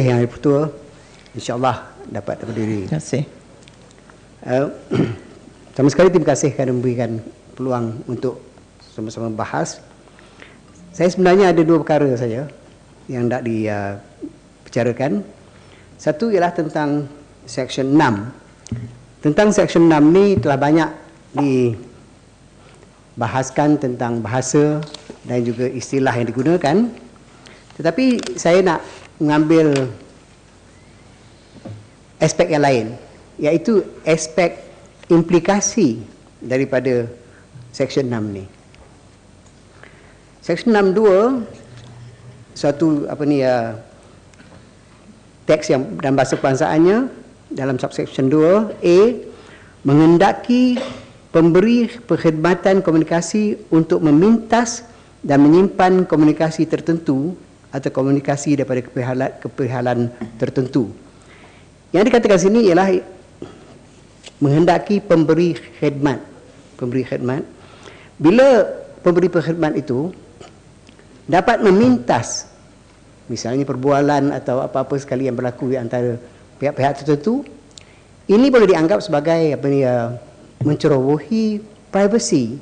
Yang Pertua, insyaAllah dapat berdiri. Terima kasih. Sama sekali terima kasih kerana memberikan peluang untuk sama-sama bahas. Saya sebenarnya ada dua perkara saja yang nak dibicarakan. Satu ialah tentang Section 6. Tentang Section 6 ni telah banyak dibahaskan tentang bahasa dan juga istilah yang digunakan. Tetapi saya nak mengambil aspek yang lain, iaitu aspek implikasi daripada Section 6 ni. Section 6.2 suatu teks yang dalam bahasa kebangsaannya dalam subsection 2A menghendaki pemberi perkhidmatan komunikasi untuk memintas dan menyimpan komunikasi tertentu atau komunikasi daripada keperluan tertentu. Yang dikatakan sini ialah menghendaki pemberi khidmat. Bila pemberi perkhidmat itu dapat memintas, misalnya perbualan atau apa-apa sekali yang berlaku di antara pihak-pihak tertentu, ini boleh dianggap sebagai mencerobohi privasi.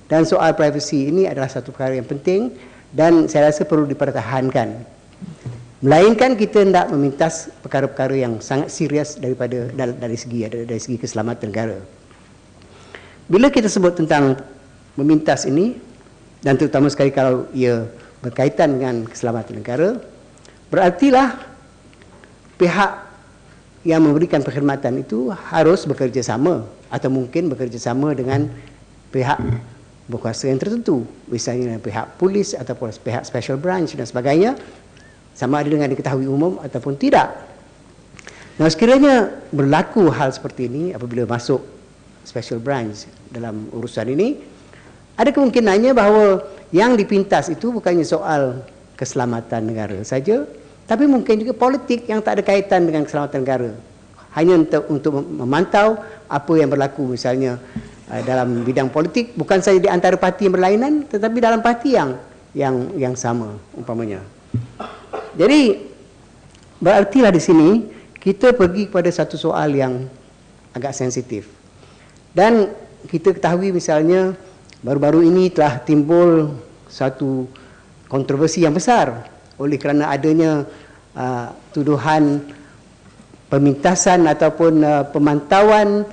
Dan soal privasi ini adalah satu perkara yang penting dan saya rasa perlu dipertahankan. Melainkan kita hendak memintas perkara-perkara yang sangat serius dari segi keselamatan negara. Bila kita sebut tentang memintas ini, dan terutama sekali kalau ia berkaitan dengan keselamatan negara, berartilah pihak yang memberikan perkhidmatan itu harus bekerjasama atau mungkin bekerjasama dengan pihak berkuasa yang tertentu, misalnya pihak polis ataupun pihak special branch dan sebagainya, sama ada dengan diketahui umum ataupun tidak. Nah, sekiranya berlaku hal seperti ini apabila masuk special branch dalam urusan ini, ada kemungkinannya bahawa yang dipintas itu bukannya soal keselamatan negara saja, tapi mungkin juga politik yang tak ada kaitan dengan keselamatan negara. Hanya untuk memantau apa yang berlaku misalnya dalam bidang politik, bukan saja di antara parti yang berlainan, tetapi dalam parti yang sama umpamanya. Jadi berartilah di sini kita pergi kepada satu soal yang agak sensitif. Dan kita ketahui misalnya baru-baru ini telah timbul satu kontroversi yang besar oleh kerana adanya tuduhan pemintasan ataupun pemantauan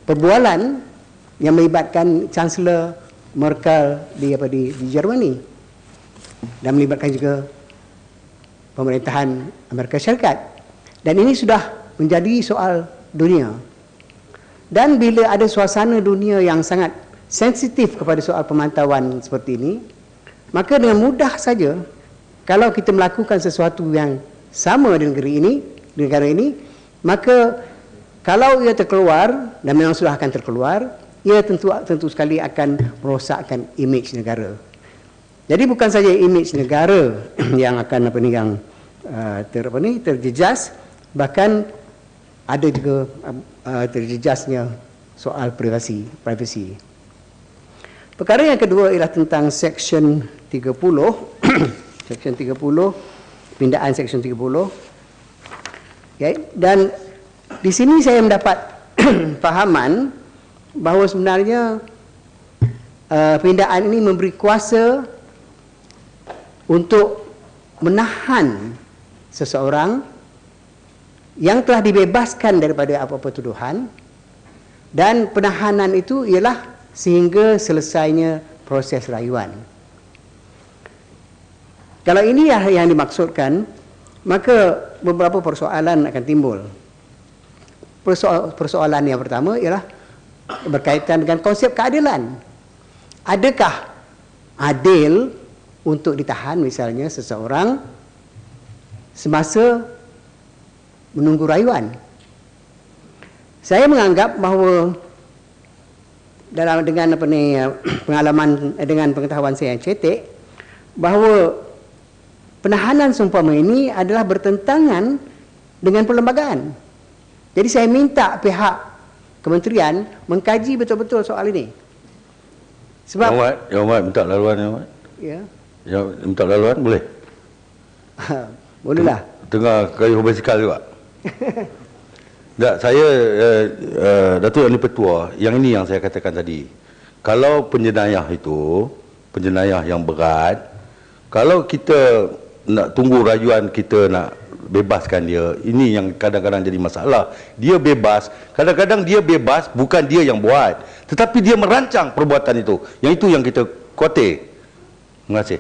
perbualan yang melibatkan Chancellor Merkel di Germany dan melibatkan juga pemerintahan Amerika Syarikat. Dan ini sudah menjadi soal dunia. Dan bila ada suasana dunia yang sangat sensitif kepada soal pemantauan seperti ini, maka dengan mudah saja kalau kita melakukan sesuatu yang sama di negara ini, maka kalau ia terkeluar, dan memang sudah akan terkeluar, ia tentu sekali akan merosakkan imej negara. Jadi bukan saja imej negara yang akan terjejas, bahkan ada juga terjejasnya soal privasi. Perkara yang kedua ialah tentang Section 30, Section 30, pindaan Section 30. Okay. Dan di sini saya mendapat fahaman bahawa sebenarnya pindaan ini memberi kuasa untuk menahan seseorang yang telah dibebaskan daripada apa-apa tuduhan, dan penahanan itu ialah sehingga selesainya proses rayuan. Kalau ini yang dimaksudkan, maka beberapa persoalan akan timbul. Persoalan yang pertama ialah berkaitan dengan konsep keadilan. Adakah adil untuk ditahan misalnya seseorang semasa menunggu rayuan? Saya menganggap bahawa dengan pengalaman, dengan pengetahuan saya yang cetek, bahawa penahanan seumpama ini adalah bertentangan dengan perlembagaan. Jadi saya minta pihak kementerian mengkaji betul-betul soal ini. Sebab Yang Mat minta laluan Yang Mat. Ya. Yang minta laluan boleh? Bolehlah. Tengah kayu basikal juga. Tak, saya Datuk Yang Dipertua, yang ini yang saya katakan tadi. Kalau penjenayah itu, penjenayah yang berat, kalau kita nak tunggu rayuan kita nak bebaskan dia, ini yang kadang-kadang jadi masalah. Dia bebas, kadang-kadang dia bebas bukan dia yang buat, tetapi dia merancang perbuatan itu. Yang itu yang kita khawatir. Terima kasih.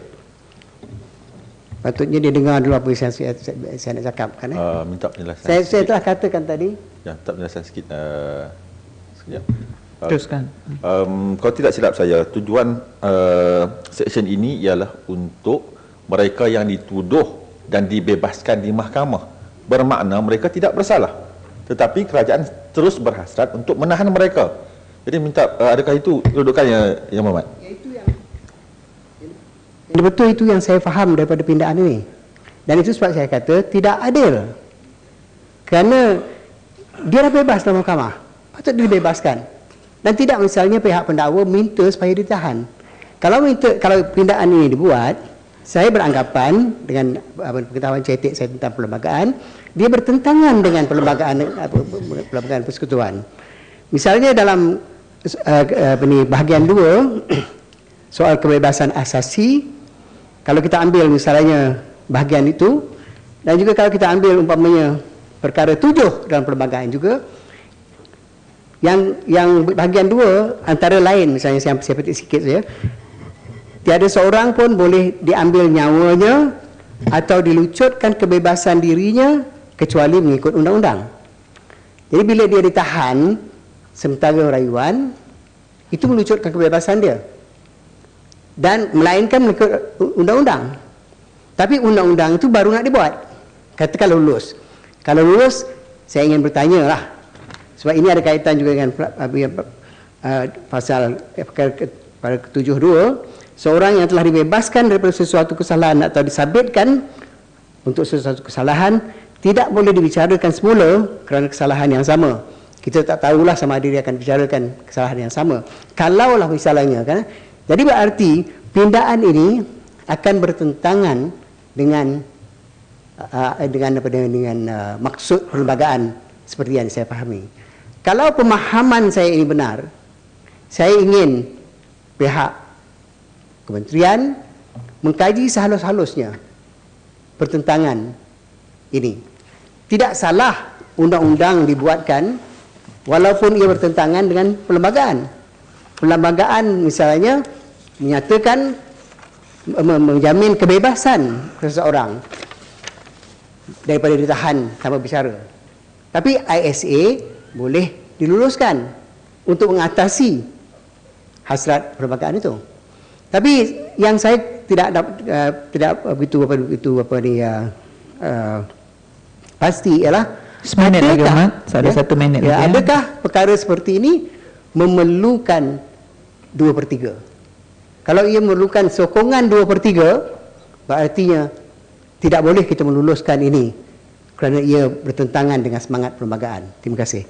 Patutnya dia dengar dulu apa yang saya nak cakap kan. Minta penjelasan. Saya telah katakan tadi. Ya, minta penjelasan sikit. Sekejap. Teruskan. Kalau tidak silap saya, tujuan seksyen ini ialah untuk mereka yang dituduh dan dibebaskan di mahkamah. Bermakna mereka tidak bersalah. Tetapi kerajaan terus berhasrat untuk menahan mereka. Jadi minta, adakah itu kedudukannya, Yang Berhormat? Betul, itu yang saya faham daripada pindaan ini. Dan itu sebab saya kata tidak adil. Kerana dia dah bebas dalam mahkamah, patut dibebaskan. Dan tidak misalnya pihak pendakwa minta supaya ditahan. Kalau pindaan ini dibuat, saya beranggapan dengan pengetahuan cetek saya tentang perlembagaan, dia bertentangan dengan perlembagaan persekutuan. Misalnya dalam bahagian 2 soal kebebasan asasi, kalau kita ambil misalnya bahagian itu, dan juga kalau kita ambil umpamanya perkara 7 dalam perlembagaan juga, yang bahagian 2 antara lain, misalnya saya petik sikit saja, tiada seorang pun boleh diambil nyawanya atau dilucutkan kebebasan dirinya kecuali mengikut undang-undang. Jadi bila dia ditahan sementara rayuan, itu melucutkan kebebasan dia dan melainkan mengikut undang-undang. Tapi undang-undang itu baru nak dibuat. Katakan lulus. Kalau lulus, saya ingin bertanya lah, sebab ini ada kaitan juga dengan pasal pada 72, seorang yang telah dibebaskan daripada sesuatu kesalahan atau disabitkan untuk sesuatu kesalahan tidak boleh dibicarakan semula kerana kesalahan yang sama. Kita tak tahulah sama ada dia akan bicarakan kesalahan yang sama. Kalaulah misalnya kan. Jadi berarti pindaan ini akan bertentangan dengan maksud perlembagaan seperti yang saya fahami. Kalau pemahaman saya ini benar, saya ingin pihak kementerian mengkaji sehalus-halusnya pertentangan ini. Tidak salah undang-undang dibuatkan walaupun ia bertentangan dengan perlembagaan. Perlembagaan misalnya menyatakan menjamin kebebasan seseorang daripada ditahan tanpa bicara. Tapi ISA boleh diluluskan untuk mengatasi hasrat perlembagaan itu. Tapi yang saya tidak begitu pasti ialah seminit lagi, Mat. Ada 1 minit lagi. Adakah perkara seperti ini memerlukan 2/3? Kalau ia memerlukan sokongan 2/3, berartinya tidak boleh kita meluluskan ini kerana ia bertentangan dengan semangat perlembagaan. Terima kasih.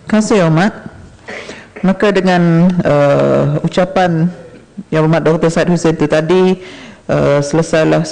Terima kasih, Ahmad. Maka dengan ucapan Yang Berhormat Dr. Syed Hussein itu tadi, selesailah